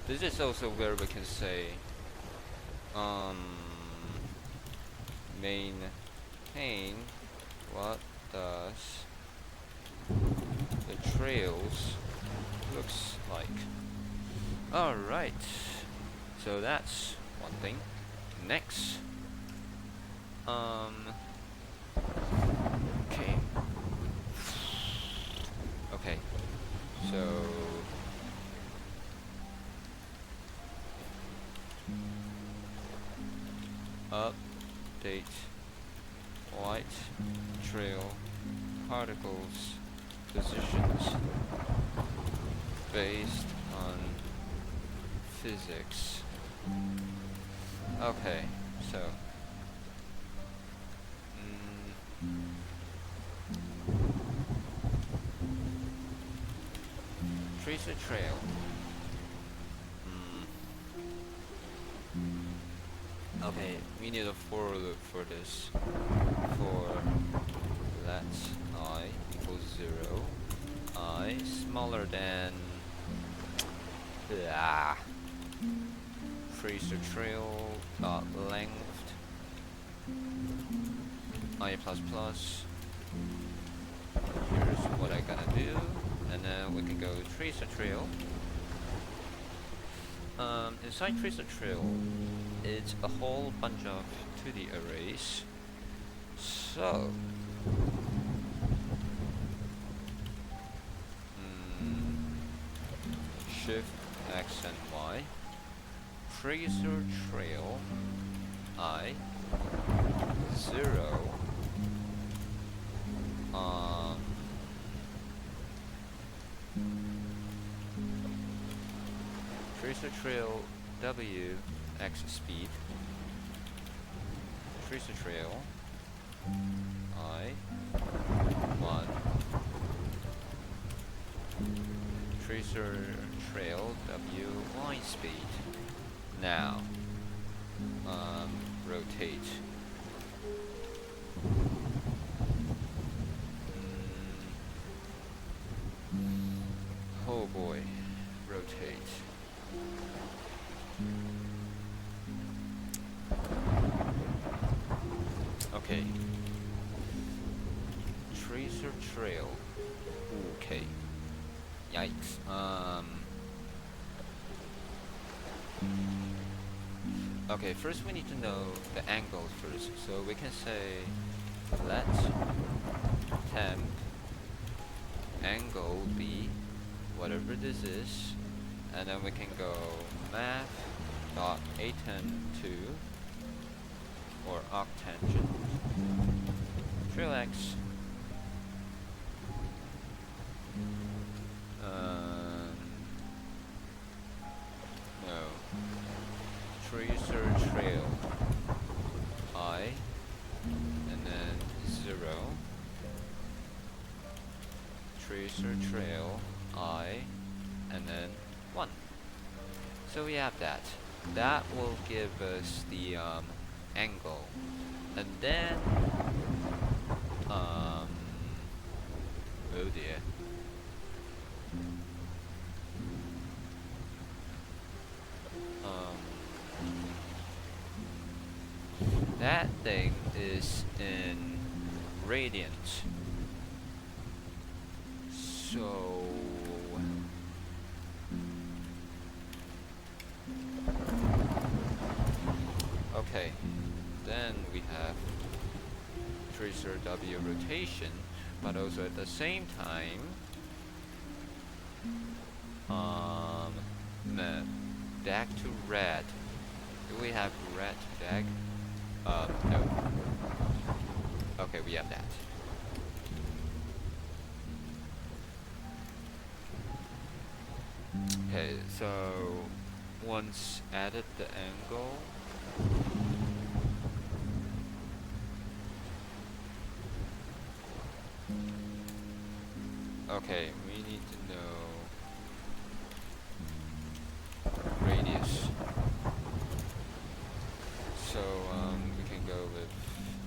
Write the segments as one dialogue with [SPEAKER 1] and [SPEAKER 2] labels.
[SPEAKER 1] This is also where we can say um, maintain what does the trails looks like. Alright, so that's one thing. Next, um, okay, okay, so update white trail particles positions based on physics. Okay, so trace a trail. Okay, we need a for loop for this. For let I equals 0, I smaller than trace the trail dot length I plus plus. Here's what I gotta do, and then we can go trace a trail. Inside trace a trail, it's a whole bunch of 2D arrays. So Shift X and Y, tracer trail I 0 tracer trail W X speed, tracer trail I 1, tracer trail W Y speed. Now rotate. Oh boy, rotate. Okay. Tracer trail. Okay. Yikes. Okay, first we need to know the angles first. So we can say let temp angle be whatever this is, and then we can go math dot aten2 or octangent trail x no tracer trail I and then 0 tracer trail I and then 1. So we have that. That will give us the angle, and then oh dear. That thing is in radiant. So okay, then we have tracer W rotation, but also at the same time DAG to red. Do we have red DAG? No. Okay, we have that. Okay, so once added the angle, okay, we need to know radius. So we can go with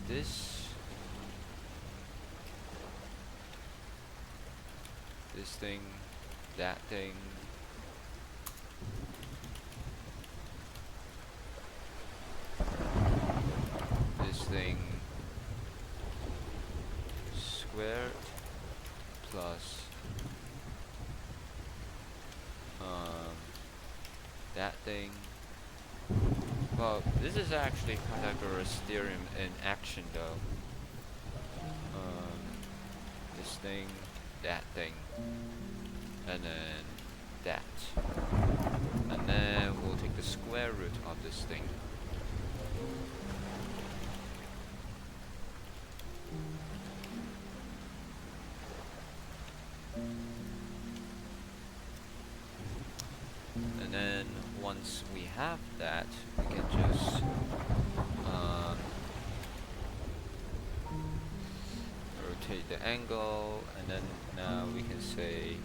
[SPEAKER 1] this thing, that thing, that thing. Well, this is actually Pythagoras theorem in action though. This thing, that thing, and then that. And then we'll take the square root of this thing. And then once we have that, we can just rotate the angle, and then now we can say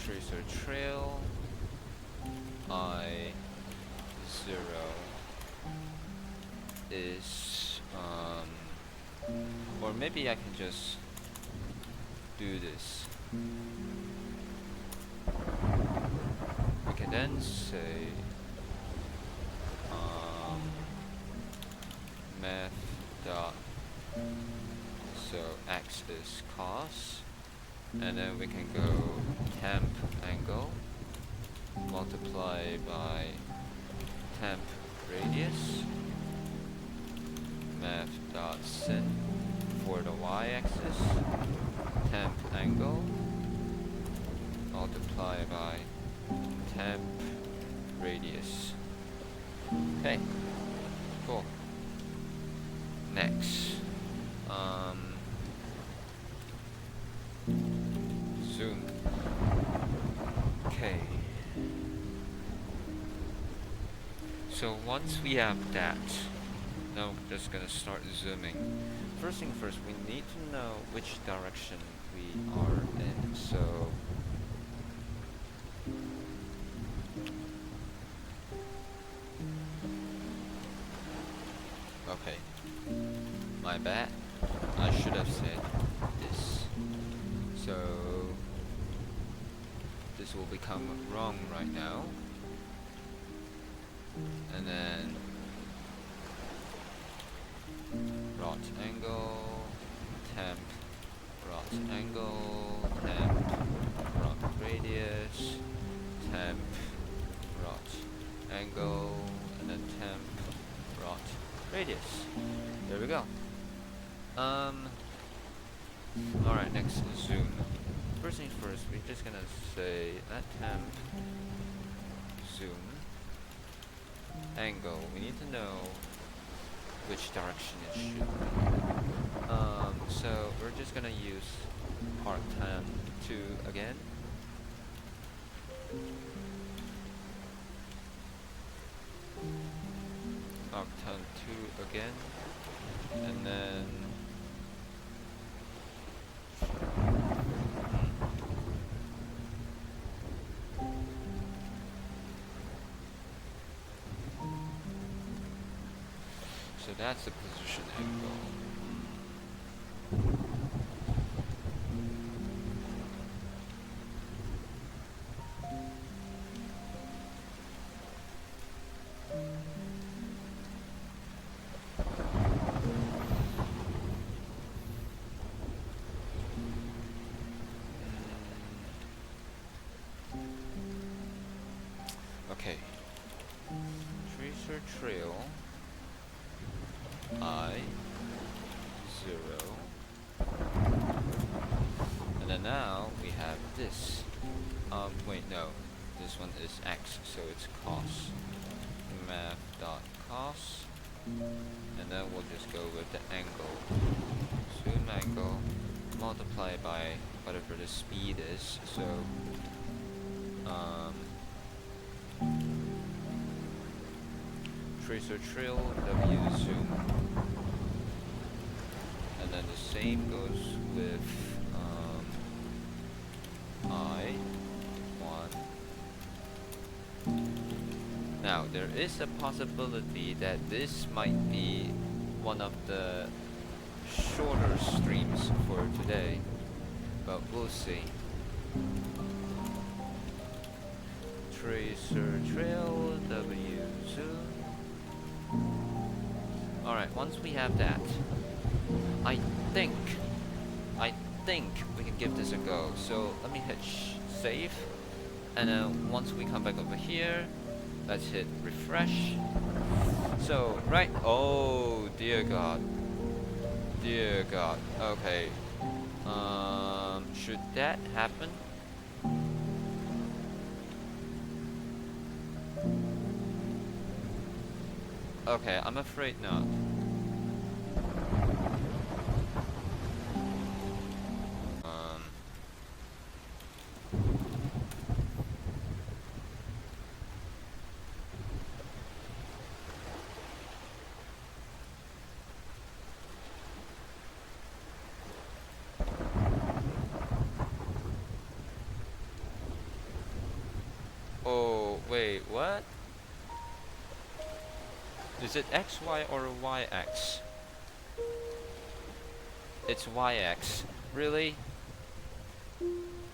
[SPEAKER 1] tracer trail I 0 is or maybe I can just do this. We can then say math dot, so x is cos, and then we can go temp angle multiply by temp radius, math dot sin for the y-axis, temp angle multiply by temp radius. Okay, cool. Next, zoom. Okay. So once we have that, now we're just gonna start zooming. First thing first, we need to know which direction we are in. So okay, my bad. I should have said this. So this will become wrong right now. And then rot angle, temp, rot angle, temp, rot radius, temp, rot angle, and then temp, rot radius. There we go. Alright, next zoom. First things first, we're just gonna say that temp zoom angle. We need to know which direction it should be. So we're just gonna use arctan 2 again. Arctan 2 again, and then so that's the position angle. Okay, tracer trail I 0, and then now we have this. Wait, no, this one is x, so it's cos. Math dot cos, and then we'll just go with the angle. Zoom angle multiply by whatever the speed is. So tracer trail W zoom, and then the same goes with I 1. Now there is a possibility that this might be one of the shorter streams for today, but We'll see. Tracer trail W zoom. Alright, once we have that, I think I think we can give this a go. So let me hit save, and then once we come back over here, let's hit refresh. So right, oh dear God, dear God. Okay, should that happen? Okay, I'm afraid not. Oh, wait, what? Is it XY or YX? It's YX. Really?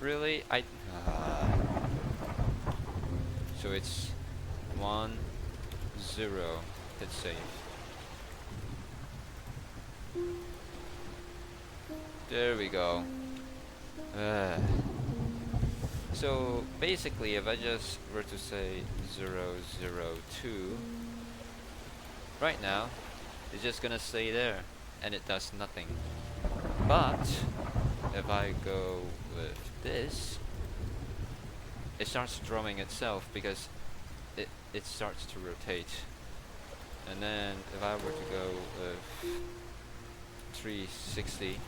[SPEAKER 1] Really? So it's 1, 0. Hit save. There we go. So basically, if I just were to say 0, 0, 2, right now, it's just gonna stay there, and it does nothing. But if I go with this, it starts drumming itself because it starts to rotate. And then if I were to go with 360,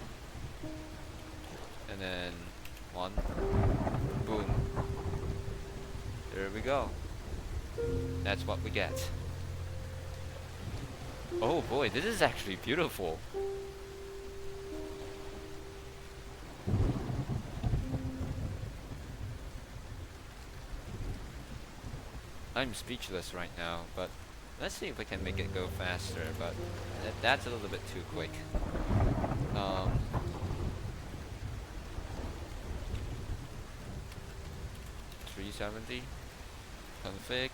[SPEAKER 1] and then 1, boom, there we go. That's what we get. Oh boy, this is actually beautiful. I'm speechless right now, but let's see if we can make it go faster, but that's a little bit too quick. 370, config.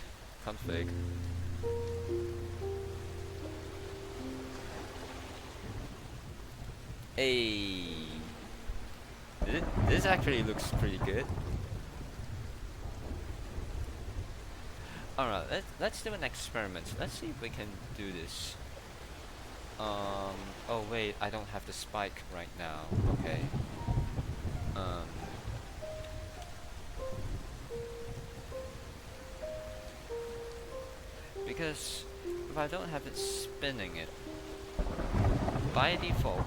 [SPEAKER 1] Hey, this actually looks pretty good. Alright, let's do an experiment. Let's see if we can do this. Oh wait, I don't have the spike right now. Okay. Because if I don't have it spinning it, by default,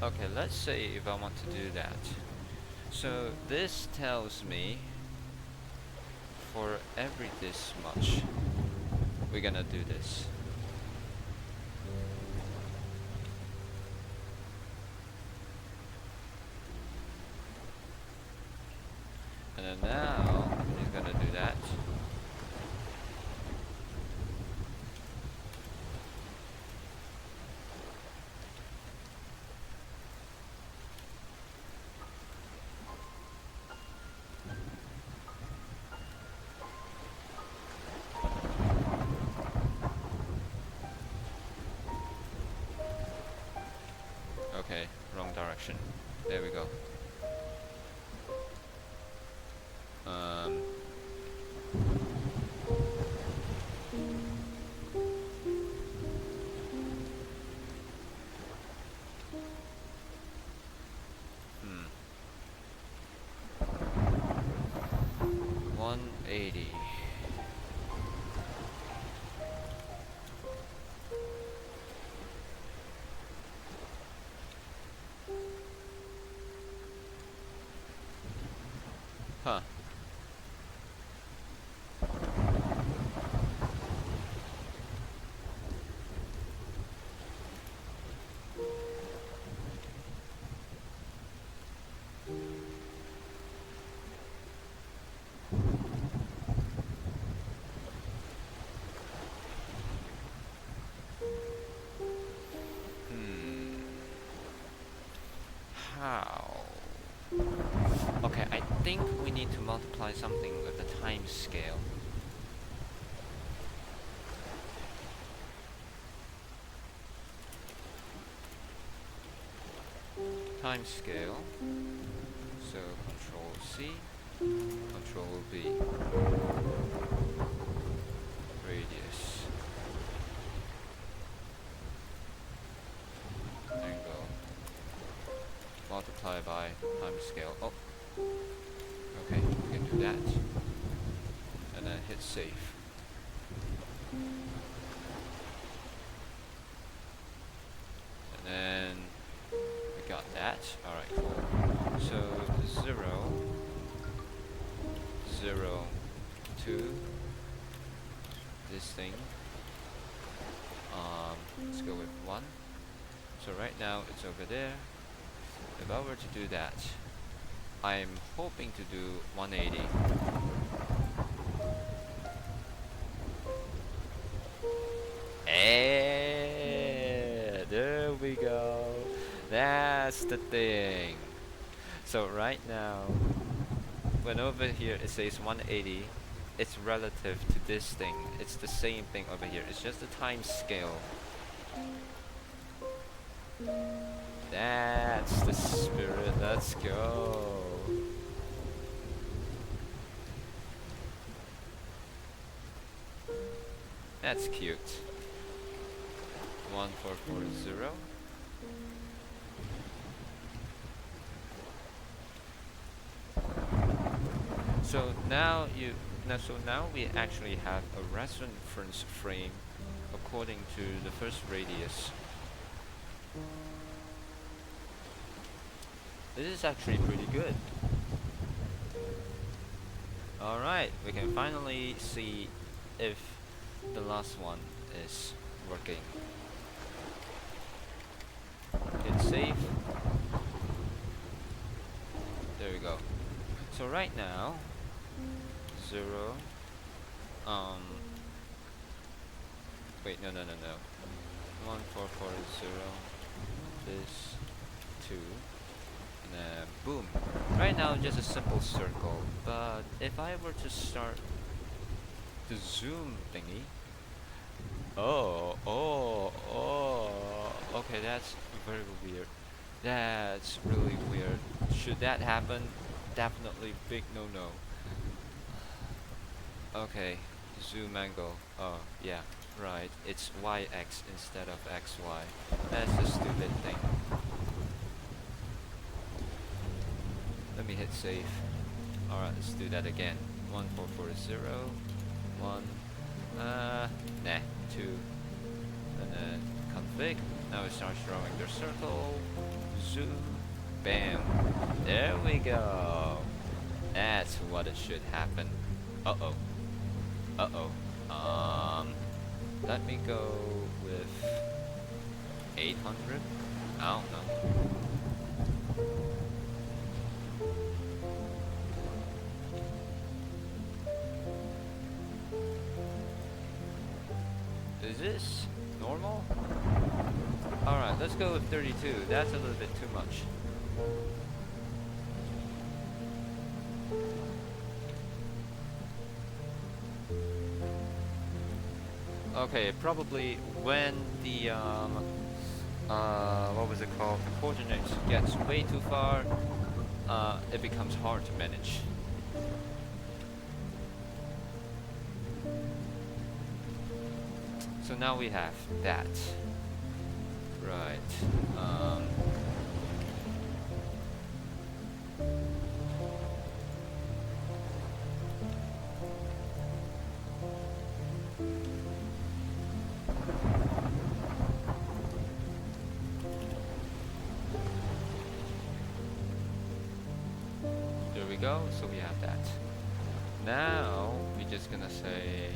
[SPEAKER 1] okay, let's say if I want to do that. So this tells me for every this much, we're gonna do this. And then now, he's gonna do that. Okay, wrong direction. There we go. Hmm. 180. Huh. how? Okay, I think we need to multiply something with the time scale. Time scale. So Control C, Control V. Radius. Angle. Multiply by time scale. Oh, okay, we can do that. And then hit save. And then we got that. Alright, cool. So 0, 0, 2, this thing. Let's go with 1. So right now it's over there. If I were to do that, I'm hoping to do 180. And there we go. That's the thing. So right now, when over here it says 180, it's relative to this thing. It's the same thing over here. It's just the time scale. That's the spirit. Let's go. That's cute. 1440. So now we actually have a reference frame according to the first radius. This is actually pretty good. Alright, we can finally see if the last one is working. Hit save. There we go. So right now, 0. Wait, no. 1440. This 2. And then boom. Right now, just a simple circle. But if I were to start the zoom thingy. Okay, that's very weird. That's really weird. Should that happen? Definitely big no-no. Okay, zoom angle. Oh, yeah, right. It's YX instead of XY. That's a stupid thing. Let me hit save. Alright, let's do that again. 1440. 1. Nah. 2. And then config. Now it starts drawing the circle. Zoom. Bam. There we go. That's what it should happen. Uh-oh. Let me go with 800. I don't know. Is this normal? Alright, let's go with 32. That's a little bit too much. Okay, probably when the what was it called? The coordinates gets way too far, it becomes hard to manage. So now we have that. Right. There we go. So we have that. Now we're just gonna say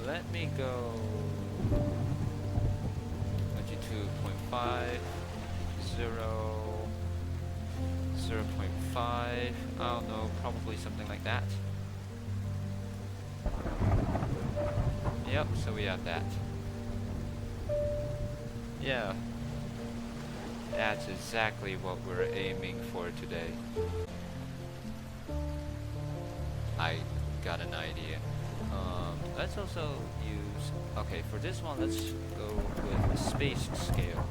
[SPEAKER 1] let me go 22.5. 0, 0.5, I don't know, probably something like that. Yep, so we have that. Yeah, that's exactly what we're aiming for today. I got an idea. Let's also use... Okay, for this one, let's go with a space scale.